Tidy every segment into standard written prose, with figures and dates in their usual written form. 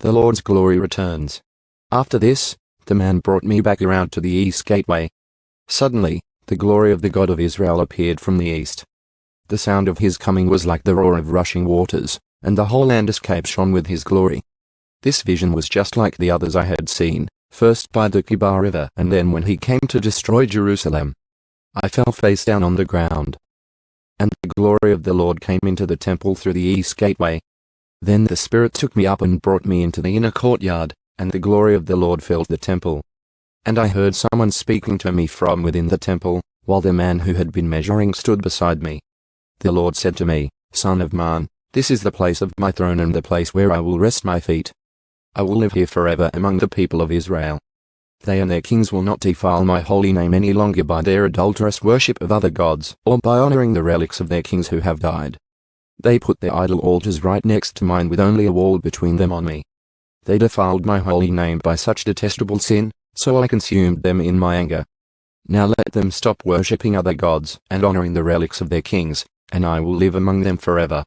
the Lord's glory returns. After this, the man brought me back around to the east gateway. Suddenly, the glory of the God of Israel appeared from the east. The sound of his coming was like the roar of rushing waters, and the whole landscape shone with his glory. This vision was just like the others I had seen, first by the Kibar River and then when he came to destroy Jerusalem. I fell face down on the ground. And the glory of the Lord came into the temple through the east gateway. Then the Spirit took me up and brought me into the inner courtyard, and the glory of the Lord filled the temple. And I heard someone speaking to me from within the temple, while the man who had been measuring stood beside me. The Lord said to me, "Son of man, this is the place of my throne and the place where I will rest my feet. I will live here forever among the people of Israel. They and their kings will not defile my holy name any longer by their adulterous worship of other gods, or by honoring the relics of their kings who have died. They put their idol altars right next to mine with only a wall between them on me. They defiled my holy name by such detestable sin, so I consumed them in my anger. Now let them stop worshipping other gods and honoring the relics of their kings, and I will live among them forever.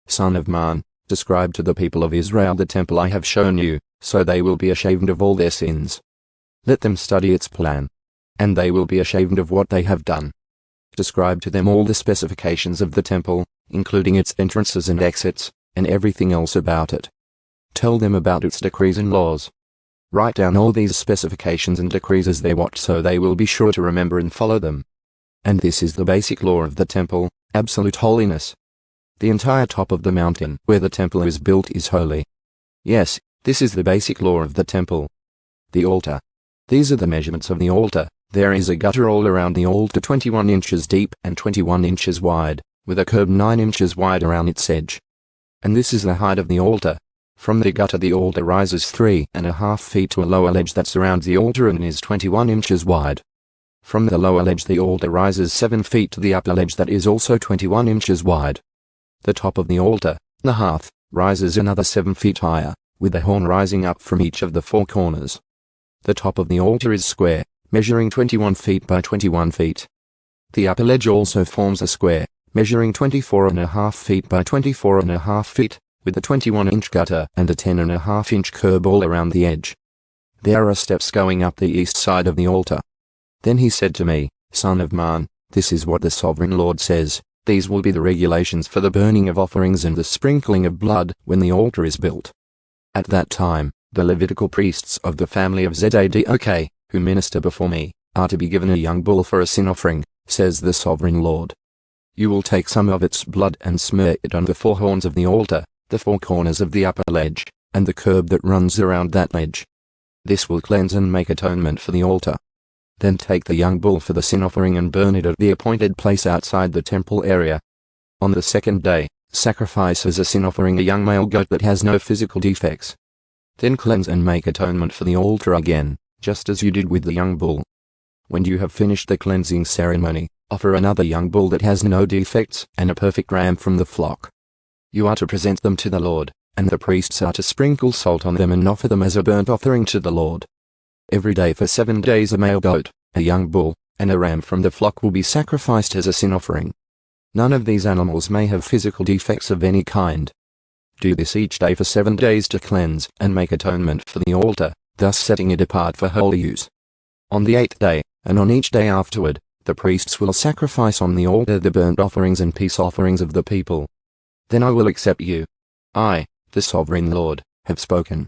Son of man, describe to the people of Israel the temple I have shown you, so they will be ashamed of all their sins. Let them study its plan, and they will be ashamed of what they have done. Describe to them all the specifications of the temple, including its entrances and exits, and everything else about it. Tell them about its decrees and laws. Write down all these specifications and decrees as they watch so they will be sure to remember and follow them. And this is the basic law of the temple, absolute holiness. The entire top of the mountain where the temple is built is holy. Yes, this is the basic law of the temple. The altar. These are the measurements of the altar. There is a gutter all around the altar 21 inches deep and 21 inches wide, with a curb 9 inches wide around its edge. And this is the height of the altar. From the gutter the altar rises 3.5 feet to a lower ledge that surrounds the altar and is 21 inches wide. From the lower ledge the altar rises 7 feet to the upper ledge that is also 21 inches wide. The top of the altar, the hearth, rises another 7 feet higher, with a horn rising up from each of the 4 corners. The top of the altar is square, measuring 21 feet by 21 feet. The upper ledge also forms a square, measuring 24.5 feet by 24.5 feet, with a 21-inch gutter and a 10.5-inch curb all around the edge. There are steps going up the east side of the altar. Then he said to me, "Son of man, this is what the sovereign Lord says. These will be the regulations for the burning of offerings and the sprinkling of blood when the altar is built. At that time, the Levitical priests of the family of Zadok, who minister before me, are to be given a young bull for a sin offering, says the sovereign Lord. You will take some of its blood and smear it on the 4 horns of the altar, the 4 corners of the upper ledge, and the curb that runs around that ledge. This will cleanse and make atonement for the altar. Then take the young bull for the sin offering and burn it at the appointed place outside the temple area. On the 2nd day, sacrifice as a sin offering a young male goat that has no physical defects. Then cleanse and make atonement for the altar again, just as you did with the young bull. When you have finished the cleansing ceremony, offer another young bull that has no defects and a perfect ram from the flock. You are to present them to the Lord, and the priests are to sprinkle salt on them and offer them as a burnt offering to the Lord. Every day for 7 days a male goat, a young bull, and a ram from the flock will be sacrificed as a sin offering. None of these animals may have physical defects of any kind. Do this each day for 7 days to cleanse and make atonement for the altar, thus setting it apart for holy use. On the 8th day, and on each day afterward, the priests will sacrifice on the altar the burnt offerings and peace offerings of the people. Then I will accept you. I, the sovereign Lord, have spoken.